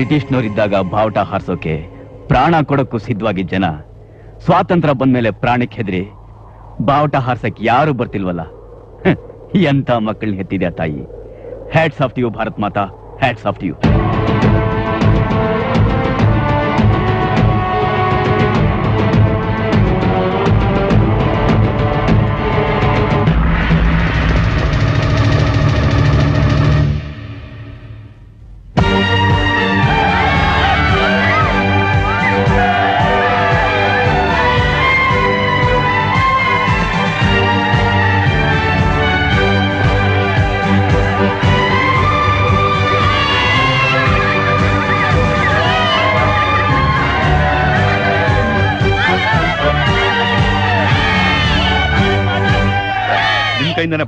ಬ್ರಿಟಿಷ್ನವರಿದ್ದಾಗ ಬಾವುಟ ಹಾರಿಸೋಕೆ ಪ್ರಾಣ ಕೊಡಕ್ಕೂ ಸಿದ್ಧವಾಗಿದ್ದ ಜನ ಸ್ವಾತಂತ್ರ್ಯ ಬಂದ್ಮೇಲೆ ಪ್ರಾಣಕ್ಕೆ ಹೆದರಿ ಬಾವುಟ ಹಾರ್ಸಕ್ ಯಾರು ಬರ್ತಿಲ್ವಲ್ಲ. ಎಂತ ಮಕ್ಕಳನ್ನ ಹೆತ್ತಿದೆ ತಾಯಿ. Hats off you Bharat Mata, hats off you.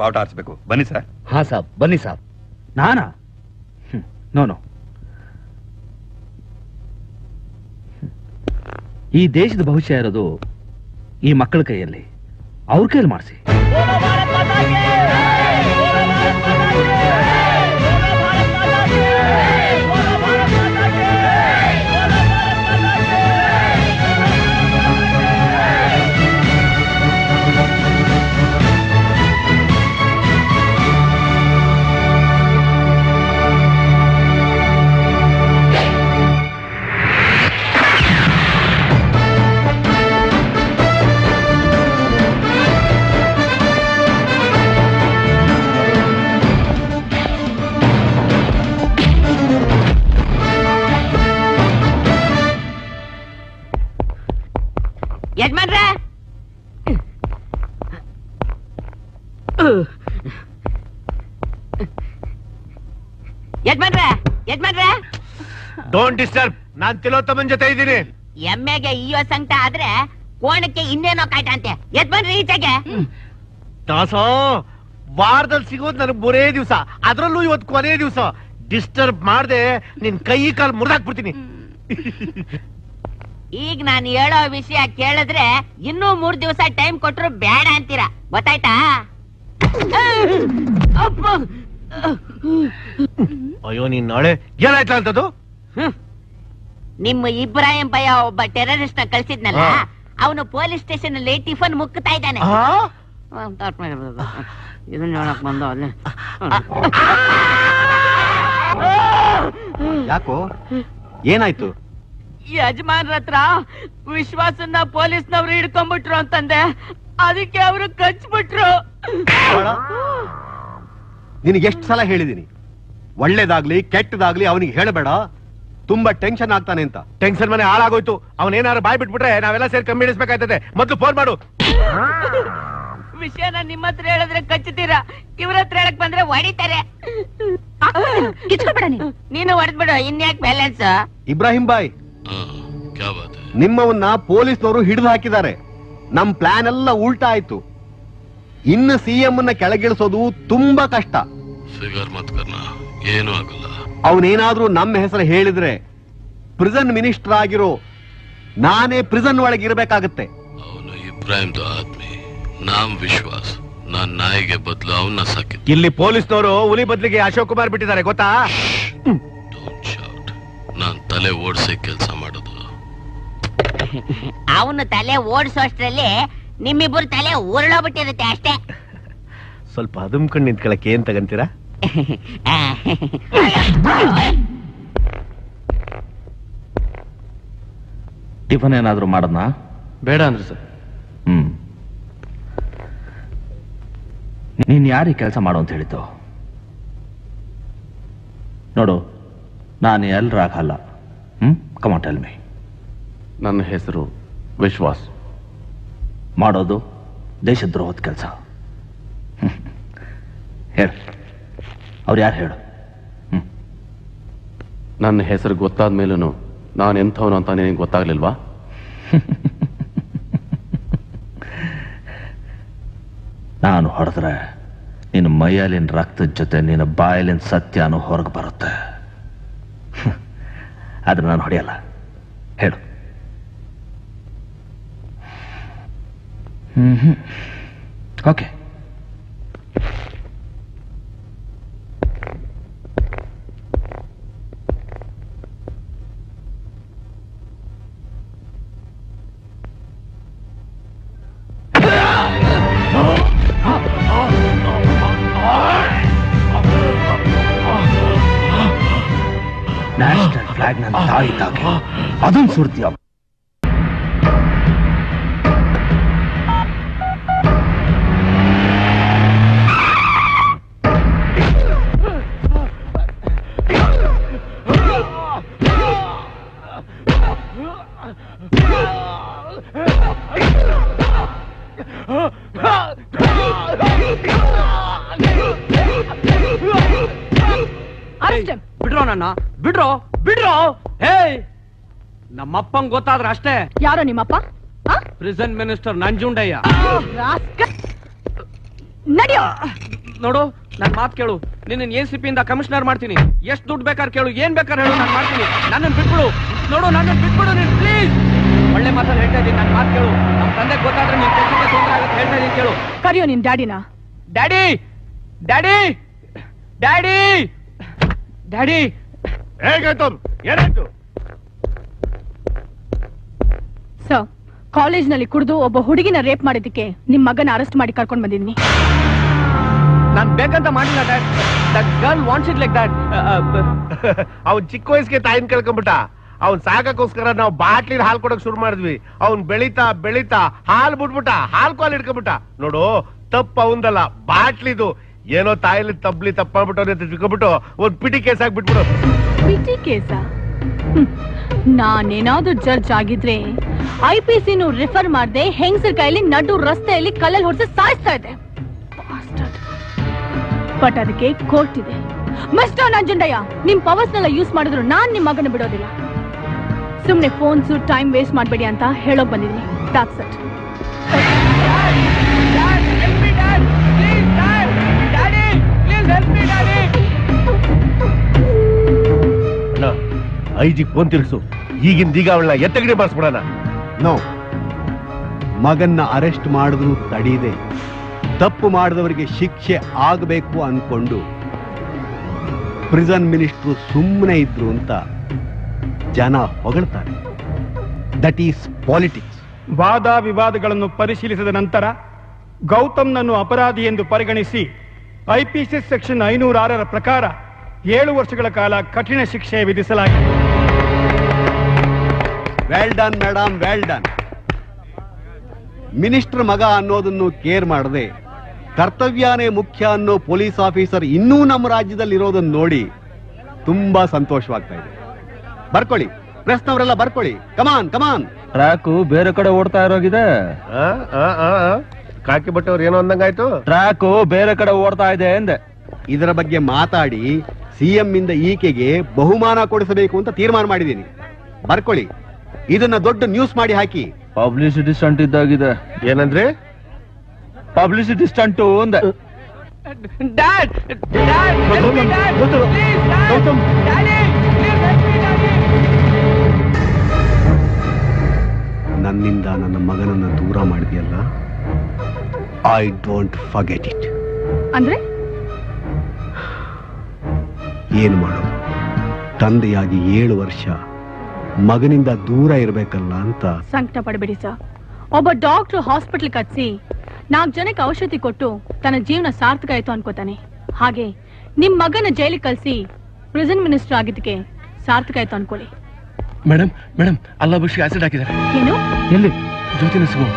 ಬಾವುಟ ಹಾರಿಸಬೇಕು. ಬನ್ನಿ ಸರ್. ಹಾ ಸಾಬ್, ಬನ್ನಿ ಸಾಬ್. ನಾನಾ? ನೋ. ಈ ದೇಶದ ಭವಿಷ್ಯ ಇರೋದು ಈ ಮಕ್ಕಳ ಕೈಯಲ್ಲಿ. ಅವ್ರ ಕೈಯಲ್ಲಿ ಮಾಡಿಸಿ. ಯಜಮಾನ್ರೆ, ಯಜಮಾನ್ರೆ, ಯಜಮಾನ್ರೆ, ಡೋಂಟ್ ಡಿಸ್ಟರ್ಬ್. ನಾನ್ ತಿಲೋತ್ತಮನ್ ಜೊತೆ ಇದ್ದೀನಿ. ಎಮ್ಮೆಗೆ ಇಯೋ ಸಂಕಟ ಆದ್ರೆ ಕೋಣಕ್ಕೆ ಇನ್ನೇನೋ ಕಾಯ್ತ ಅಂತೆ. ಯಜಮಾನ್ರೆ ಈಚೆಗೆ. ದಾಸೋ, ವಾರದಲ್ಲಿ ಸಿಗೋದು ನನಗೆ 3 ದಿವಸ, ಅದ್ರಲ್ಲೂ ಇವತ್ತು ಕೊನೆ ದಿವಸ. ಡಿಸ್ಟರ್ಬ್ ಮಾಡ್ದೆ ನಿನ್ ಕೈ ಕಾಲು ಮುರಿದಾಕ್ಬಿಡ್ತೀನಿ. ಈಗ ನಾನು ಹೇಳೋ ವಿಷಯ ಕೇಳಿದ್ರೆ ಇನ್ನೂ 3 ದಿವಸ ಟೈಮ್ ಕೊಟ್ರು ಬೇಡ ಅಂತೀರಾ, ಗೊತ್ತಾಯ್ತಾ? ಅಯ್ಯೋ ನೀನ್ ನಾಳೆ ಏನಾಯ್ತಾ ಅಂತದ್ದು? ನಿಮ್ಮ ಇಬ್ರಾಹಿಂ ಭಯ್ಯ ಒಬ್ಬ ಟೆರರಿಸ್ಟ್ ನ ಕಳ್ಸಿದ್ನಲ್ಲ, ಅವನು ಪೊಲೀಸ್ ಸ್ಟೇಷನ್ ಅಲ್ಲಿ ಟಿಫನ್ ಮುಕ್ತಾ ಇದ್ದಾನೆ. ಇದನ್ನ ನೋಡಕ್ ಬಂದು ಅಲ್ಲಿ. ಯಾಕೋ, ಏನಾಯ್ತು? ಯಜಮಾನ್ರ ಹತ್ರ ವಿಶ್ವಾಸನ್ನ ಪೊಲೀಸ್ನವ್ರು ಹಿಡ್ಕೊಂಡ್ಬಿಟ್ರು ಅಂತಂದೆ, ಅದಕ್ಕೆ ಅವರು ಕಚ್ಬಿಟ್ರು. ನಿನಗೆ ಎಷ್ಟು ಸಲ ಹೇಳಿದೀನಿ, ಒಳ್ಳೇದಾಗ್ಲಿ ಕೆಟ್ಟದಾಗ್ಲಿ ಅವನಿಗೆ ಹೇಳಬೇಡ, ತುಂಬಾ ಟೆನ್ಷನ್ ಆಗ್ತಾನೆ ಅಂತ. ಟೆನ್ಷನ್ ಮನೆ ಹಾಳಾಗೋಯ್ತು. ಅವನೇನಾದ್ರು ಬಾಯ್ ಬಿಟ್ಬಿಟ್ರೆ ನಾವೆಲ್ಲ ಸೇರಿ ಕಮ್ಮಿ ಇಡಿಸ್ಬೇಕಾಯ್ತದೆ. ಮೊದ್ಲು ಫೋನ್ ಮಾಡು. ವಿಷಯನ ನಿಮ್ಮ ಹತ್ರ ಹೇಳಿದ್ರೆ ಕಚ್ಚುತ್ತೀರಾ, ಇವ್ರ ಹತ್ರ ಹೇಳಕ್ ಬಂದ್ರೆ ಹೊಡಿತಾರೆ. ನೀನು ಹೊಡೆದ್ಬಿಡು, ಇನ್ಯಾಕ್ ಬ್ಯಾಲೆನ್ಸ್. ಇಬ್ರಾಹಿಂ ಬಾಯ್, ನಿಮ್ಮವನ್ನ ಪೊಲೀಸ್ನವರು ಹಿಡಿದು ಹಾಕಿದ್ದಾರೆ. ನಮ್ ಪ್ಲಾನ್ ಎಲ್ಲ ಉಲ್ಟಾ ಆಯ್ತು. ಇನ್ನು ಸಿಎಂ ಅನ್ನ ಕೆಳಗಿಳಿಸೋದು ತುಂಬಾ ಕಷ್ಟ. ಏನು ಆಗಲ್ಲ. ಅವನೇನಾದ್ರೂ ನಮ್ಮ ಹೆಸರು ಹೇಳಿದ್ರೆ ಪ್ರಿಸನ್ ಮಿನಿಸ್ಟರ್ ಆಗಿರೋ ನಾನೇ ಪ್ರಿಸನ್ ಒಳಗೆ ಇರಬೇಕಾಗತ್ತೆ. ಅವನು ಇಬ್ರಾಹಿಂ ಆದ್ಮಿ, ನಾಮ್ ವಿಶ್ವಾಸ್. ನಾನ್ ನಾಯಿಗೆ ಬದಲು ಅವನ್ನ ಸಾಕಿ. ಇಲ್ಲಿ ಪೊಲೀಸ್ನವರು ಹುಲಿ ಬದಲಿಗೆ ಅಶೋಕ್ ಕುಮಾರ್ ಬಿಟ್ಟಿದ್ದಾರೆ, ಗೊತ್ತಾ? ನಾನ್ ತಲೆ ಓಡಿಸಿ ಕೆಲಸ ಮಾಡೋದು. ಅವನು ತಲೆ ಓಡಿಸೋಷ್ಟ್ರಲ್ಲಿ ನಿಮ್ಮಿಬ್ಬರು ತಲೆ ಉರುಳೋಗ್ಬಿಟ್ಟಿರುತ್ತೆ ಅಷ್ಟೇ. ಸ್ವಲ್ಪ ಅದುಮ್ಕೊಂಡು ನಿಂತ್ಕೊಳಕ್ಕೆ ಏನ್ ತಗಂತೀರಾ? ಟಿಫನ್ ಏನಾದ್ರು ಮಾಡದ್ನಾ? ಬೇಡ ಅಂದ್ರೆ ಸರ್. ನೀನ್ ಯಾರಿಗೆ ಕೆಲಸ ಮಾಡು ಅಂತ ಹೇಳಿದ್ದು? ನೋಡು, ನಾನು ಎಲ್ರಾಗಲ್ಲ. Come on tell me. ನನ್ನ ಹೆಸರು ವಿಶ್ವಾಸ್. ಮಾಡೋದು ದೇಶದ್ರೋಹದ ಕೆಲಸ. ಹೇಳು, ಅವ್ರು ಯಾರು ಹೇಳು? ನನ್ನ ಹೆಸರು ಗೊತ್ತಾದ ಮೇಲೂ ನಾನು ಎಂಥವನು ಅಂತ ನಿನಗೆ ಗೊತ್ತಾಗ್ಲಿಲ್ವಾ? ನಾನು ಹೊಡೆದ್ರೆ ನಿನ್ನ ಮೈಯಲ್ಲಿನ ರಕ್ತದ ಜೊತೆ ನಿನ್ನ ಬಾಯಲ್ಲಿನ ಸತ್ಯನೂ ಹೊರಗೆ ಬರುತ್ತೆ. ಆದ್ರೆ ನಾನು ಹೊಡೆಯಲ್ಲ. ಹೇಳು. ಓಕೆ. ಬ್ಯಾಗ್ ನನ್ನ ತಾಯಿ ತಾಗೆ ಅದನ್ನ ಸುಡ್ತೀಯ. ಬಿಡ್ರೋ ನನ್ನ, ಬಿಡ್ರೋ ಬಿಡ್ರೋ. ಹೇ, ನಮ್ಮಪ್ಪಂಗ್ ಗೊತ್ತಾದ್ರೆ ಅಷ್ಟೇ. ಯಾರೋ ನಿಮ್ಮಪ್ಪ? Prison minister Nanjundaiah. ನಡಿಯೋ. ನೋಡು, ನನ್ ಮಾತ್ ಕೇಳು. ನಿನ್ನ ACP ಇಂದ ಕಮಿಷನರ್ ಮಾಡ್ತೀನಿ. ಎಷ್ಟು ದುಡ್ಡು ಬೇಕಾದ್ರೆ ಕೇಳು, ಏನ್ ಬೇಕಾದ್ರೆ ಹೇಳು, ನಾನು ಮಾಡ್ತೀನಿ. ನನ್ನನ್ನು ಬಿಟ್ಬಿಡು. ನೋಡು, ನನ್ನನ್ನು ಬಿಟ್ಬಿಡು ನೀನು, ಪ್ಲೀಸ್. ಒಳ್ಳೆ ಮಾತಲ್ಲಿ ಹೇಳ್ತಾ ಇದ್ದೀನಿ, ನನ್ ಮಾತು ಕೇಳು. ನಮ್ ತಂದೆಗೆ ಗೊತ್ತಾದ್ರೆ ನೀನ್ ಕೆಲ್ಸಕ್ಕೆ ತೊಂದರೆ ಆಗುತ್ತೆ ಹೇಳ್ತಾ ಇದ್ದೀನಿ, ಕೇಳು. ಕರಿಯೋ ನಿನ್ ಡ್ಯಾಡಿನ. Daddy, daddy, daddy, daddy. ಹೇಗಾಯ್ತು? ಏನಾಯ್ತು? ಸರ್, ಕಾಲೇಜ್ನಲ್ಲಿ ಕುಡಿದು ಒಬ್ಬ ಹುಡುಗಿನ ರೇಪ್ ಮಾಡಿದ್ದಕ್ಕೆ ನಿಮ್ ಮಗನ ಅರೆಸ್ಟ್ ಮಾಡಿ ಕರ್ಕೊಂಡ್ ಬಂದಿದ್ದೀನಿ. ನಾನ್ ಬೇಕಂತ ಮಾಡಿಲ್ಲ dad. That girl wants it like that. ಅವ್ನ್ ಚಿಕ್ಕ ವಯಸ್ಸಿಗೆ ತಾಯಿನ ಕೇಳ್ಕೊಂಡ್ಬಿಟ್ಟ. ಅವ್ನ್ ಸಾಕಕ್ಕೋಸ್ಕರ ನಾವು ಬಾಟ್ಲಿನ ಹಾಲು ಕೊಡಕ್ ಶುರು ಮಾಡಿದ್ವಿ. ಅವ್ನ್ ಬೆಳೀತಾ ಬೆಳೀತಾ ಹಾಲು ಬಿಟ್ಬಿಟ್ಟ, ಹಾಲು ಕಾಲು ಇಟ್ಕೊಂಡ್ಬಿಟ್ಟ. ನೋಡು, ತಪ್ಪು ಅವಂದಲ್ಲ, ಬಾಟ್ಲಿದು. ಏನೋ ತಾಯಿಲಿ ತಬ್ಲಿ ತಪ್ಪ ಮಾಡ್ಬಿಟ್ಟು ಅಂತ ತಿಳ್ಕೊಂಡ್ಬಿಟ್ಟು ಒಂದ್ ಪಿಟಿ ಕೇಸ್ ಆಗ್ಬಿಟ್ಬಿಡು. ಪಿಟಿ ಕೇಸ? ನಾನೇನಾದ್ರೂ ಜಡ್ಜ್ ಆಗಿದ್ರೆ IPCನು ರಿಫರ್ ಮಾಡದೆ ಹೆಂಗಸರ ಕೈಯಲ್ಲಿ ನಡು ರಸ್ತೆಯಲ್ಲಿ ಕಲ್ಲಲ್ಲಿ ಹೊಡೆಸಿ ಸಾಯಿಸ್ತಾ ಇದೆ. ಬಟ್ ಅದಕ್ಕೆ ಕೋರ್ಟ್ ಇದೆ. ಮಿಸ್ಟರ್ ನಂಜುಂಡಯ್ಯ, ನಿಮ್ ಪವರ್ಸ್ನೆಲ್ಲ ಯೂಸ್ ಮಾಡಿದ್ರು ನಾನ್ ನಿಮ್ ಮಗನ ಬಿಡೋದಿಲ್ಲ. ಸುಮ್ನೆ ಫೋನ್ಸು ಟೈಮ್ ವೇಸ್ಟ್ ಮಾಡ್ಬೇಡಿ ಅಂತ ಹೇಳೋಕ್ ಬಂದಿದ್ದೀನಿ. That's it. IG ಫೋನ್ ತಿರ್ಸು. ಈಗಿಂದೀಗ ಅವಳನ್ನ ಎತ್ತಗಡೆ ಬಾರಿಸ್ಬಿಡೋಣ. ನೋ, ಮಗನ್ನ ಅರೆಸ್ಟ್ ಮಾಡಿದ್ರು ತಡೀದೆ ತಪ್ಪು ಮಾಡಿದವರಿಗೆ ಶಿಕ್ಷೆ ಆಗಬೇಕು ಅನ್ಕೊಂಡು ಪ್ರಿಸನ್ ಮಿನಿಸ್ಟ್ರು ಸುಮ್ಮನೆ ಇದ್ರು ಅಂತ ಜನ ಹೊಗಳ್ತಾರೆ. That is politics. ವಾದ ವಿವಾದಗಳನ್ನು ಪರಿಶೀಲಿಸಿದ ನಂತರ ಗೌತಮ್ನನ್ನು ಅಪರಾಧಿ ಎಂದು ಪರಿಗಣಿಸಿ IPC ಸೆಕ್ಷನ್ 506ರ ಪ್ರಕಾರ 7 ವರ್ಷಗಳ ಕಾಲ ಕಠಿಣ ಶಿಕ್ಷೆ ವಿಧಿಸಲಾಗಿದೆ. Well done madam, well done. Minister ಮಗ ಅನ್ನೋದನ್ನು ಕೇರ್ ಮಾಡದೆ ಕರ್ತವ್ಯನೇ ಮುಖ್ಯ ಅನ್ನೋ ಪೊಲೀಸ್ ಆಫೀಸರ್ ಇನ್ನೂ ನಮ್ಮ ರಾಜ್ಯದಲ್ಲಿ ಇರೋದನ್ನು ನೋಡಿ ತುಂಬಾ ಸಂತೋಷವಾಗ್ತಾ ಇದೆ. ಬರ್ಕೊಳ್ಳಿ, ಪ್ರೆಸ್ನವರೆಲ್ಲ ಬರ್ಕೊಳ್ಳಿ. ಕಮಾನ್ ಕಮಾನ್. ಟ್ರ್ಯಾಕು ಬೇರೆ ಕಡೆ ಓಡ್ತಾ ಇರೋಗಿದೆ. ಕಾಕಿ ಬಟ್ಟವ್ರು ಏನೋ ಅಂದಂಗಾಯ್ತು. ಟ್ರ್ಯಾಕು ಬೇರೆ ಕಡೆ ಓಡ್ತಾ ಇದೆ ಎಂದೆ. ಇದರ ಬಗ್ಗೆ ಮಾತಾಡಿ CM ಇಂದ ಈಕೆಗೆ ಬಹುಮಾನ ಕೊಡಿಸಬೇಕು ಅಂತ ತೀರ್ಮಾನ ಮಾಡಿದ್ದೀನಿ. ಬರ್ಕೊಳ್ಳಿ, ಇದನ್ನ ದೊಡ್ಡ ನ್ಯೂಸ್ ಮಾಡಿ ಹಾಕಿ. ಪಬ್ಲಿಸಿಟಿ ಸ್ಟಂಟ್ ಇದ್ದಾಗಿದೆ. ಏನಂದ್ರೆ? ಪಬ್ಲಿಸಿಟಿ ಸ್ಟಂಟು ಅಂದೆ. ಡ್ಯಾಡ್, ಡ್ಯಾಡ್, ನನ್ನಿಂದ ನನ್ನ ಮಗನನ್ನ ದೂರ ಮಾಡಿದೆಯಲ್ಲ, ಐ ಡೋಂಟ್ ಫರ್ಗೆಟ್ ಇಟ್. ಅಂದ್ರೆ ಏನು ಮಾಡೋದು? ತಂದೆಯಾಗಿ 7 ವರ್ಷ ಮಗನಿಂದ ದೂರ ಇರಬೇಕಲ್ಲ ಅಂತ. ಸಂಕಟ ಪಡಬೇಡಿ ಸರ್. ಒಬ್ಬ ಡಾಕ್ಟರ್ ಹಾಸ್ಪಿಟಲ್ ಕಟ್ಸಿ 4 ಜನಕ್ಕೆ ಔಷಧಿ ಕೊಟ್ಟು ತನ್ನ ಜೀವನ ಸಾರ್ಥಕ ಆಯ್ತು ಅನ್ಕೋತಾನೆ. ಹಾಗೆ ನಿಮ್ ಮಗನ ಜೈಲಿಗೆ ಕಳ್ಸಿ ಪ್ರಿಸನ್ ಮಿನಿಸ್ಟರ್ ಆಗಿದ್ದಕ್ಕೆ ಸಾರ್ಥಕ ಆಯ್ತು ಅನ್ಕೊಳ್ಳಿ. ಮೇಡಮ್ ಮೇಡಮ್, ಅಲ್ಲ ಬುಷಿ ಆಸಿಡ್ ಹಾಕಿದ್ದಾರೆ. ಏನು? ಎಲ್ಲಿ? ಜ್ಯೋತಿನ ಸಿಗು.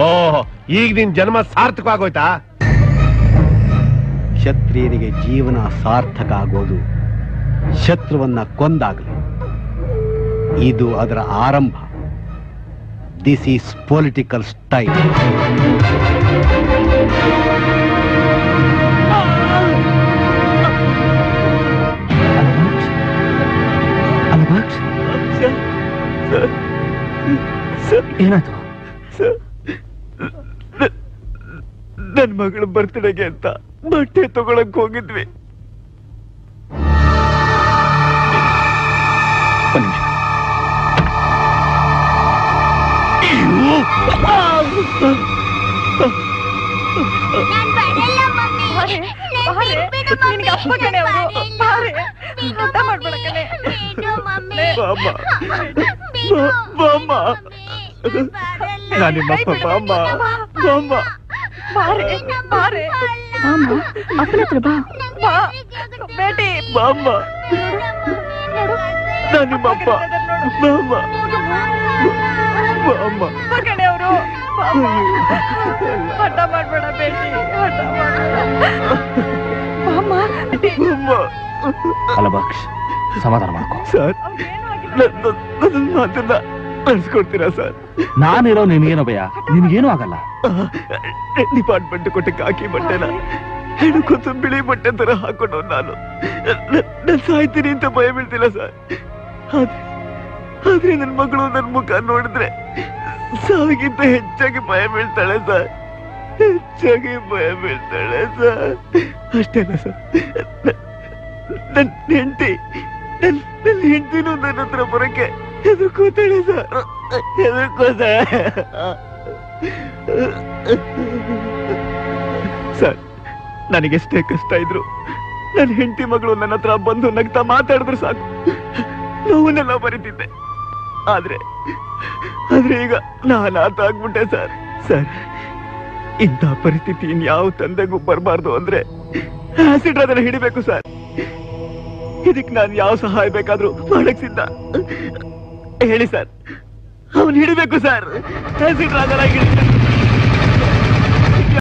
ಓಹ್, ಈಗ ನಿನ್ ಜನ್ಮ ಸಾರ್ಥಕವಾಗೋಯ್ತಾ? ಕ್ಷತ್ರಿಯರಿಗೆ ಜೀವನ ಸಾರ್ಥಕ ಆಗೋದು ಶತ್ರುವನ್ನ ಕೊಂದಾಗಲಿ. ಇದು ಅದರ ಆರಂಭ. This is political style. ಏನಾಯ್ತು? ನನ್ ಮಗಳ ಬರ್ತ್ಡೇಗೆ ಅಂತ ಬಟ್ಟೆ ತಗೊಳಕ್ ಹೋಗಿದ್ವಿ. ನಾನಿಮ್ಮಪ್ಪ ಬಾಮ್ಮ ಬಾಮ್ಮ. ಅಪ್ಪನ ಹತ್ರ ಬಾ. ಬೇಟಿ ಬಾಮ್ಮ, ನಾನು ನಿಮ್ಮಪ್ಪ. ಬಾಮ್ಮ ಬಾಮ್ಮ. ಅವರು ಹಠ ಮಾಡ್ಬೇಡ ಬೇಟಿ, ಹಠ ಮಾಡ್ಬೇಡ. ಅಲಬಾಕ್ಷ್, ಸಮಾಧಾನ ಮಾಡ್ಕೊ. ಸರ್, ನನ್ನ ಮಾತನ್ನ ನಡೆಸ್ಕೊಡ್ತೀರಾ ಸರ್? ನಾನಿರೋ ನಿನ್ಗೇನೋ ಭಯ, ನಿನ್ಗೇನು ಆಗಲ್ಲ. ಡಿಪಾರ್ಟ್ಮೆಂಟ್ ಕೊಟ್ಟ ಕಾಕಿ ಬಟ್ಟೆನ ಹೆಣ್ಕೊತ್ತು ಬಿಳಿ ಬಟ್ಟೆ ತರ ಹಾಕೊಂಡು ನಾನು ಸಾಯ್ತೀನಿ ಅಂತ ಭಯ ಬೀಳ್ತಿಲ್ಲ ಸರ್. ಆದ್ರೆ ನನ್ನ ಮಗಳು ನನ್ನ ಮುಖ ನೋಡಿದ್ರೆ ಸಾವಿಗಿಂತ ಹೆಚ್ಚಾಗಿ ಭಯ ಬೀಳ್ತಾಳೆ ಸರ್, ಹೆಚ್ಚಾಗಿ ಭಯ ಬೀಳ್ತಾಳೆ ಸರ್. ಅಷ್ಟೇನ ಸರ್? ನನ್ನ ಹೆಂಡತಿನೂ ನನ್ನ ಹತ್ರ ಬರಕ್ಕೆ ಹೆದರ್ಕೋತಾಳೆ ಸರ್, ಹೆದರ್ಕೋತಾಳೆ ಸರ್. ನನಗೆಷ್ಟೇ ಕಷ್ಟ ಇದ್ರು ನನ್ನ ಹೆಂಡತಿ ಮಗಳು ನನ್ನ ಹತ್ರ ಬಂದು ನಗ್ತಾ ಮಾತಾಡಿದ್ರೆ ಸಾಕು, ನೋವನ್ನೆಲ್ಲ ಬರೀತಿದ್ದೆ. ಆದ್ರೆ ಈಗ ನಾನು ಆಗ್ಬಿಟ್ಟೆ ಸರ್. ಸರ್, ಇಂಥ ಪರಿಸ್ಥಿತಿ ಇನ್ಯಾವ ತಂದೆಗೂ ಬರಬಾರ್ದು ಅಂದ್ರೆ ಆಸಿಡ್ ಅದನ್ನ ಹಿಡಿಬೇಕು ಸರ್. ಇದಕ್ಕೆ ನಾನು ಯಾವ ಸಹಾಯ ಬೇಕಾದ್ರೂ ಮಾಡಕ್ ಸಿದ್ಧ. ಹೇಳಿ ಸರ್, ಅವನು ಹಿಡಿಬೇಕು ಸರ್, ಆಸಿಡ್ ರಾಗನ ಹಿಡಿಬೇಕು.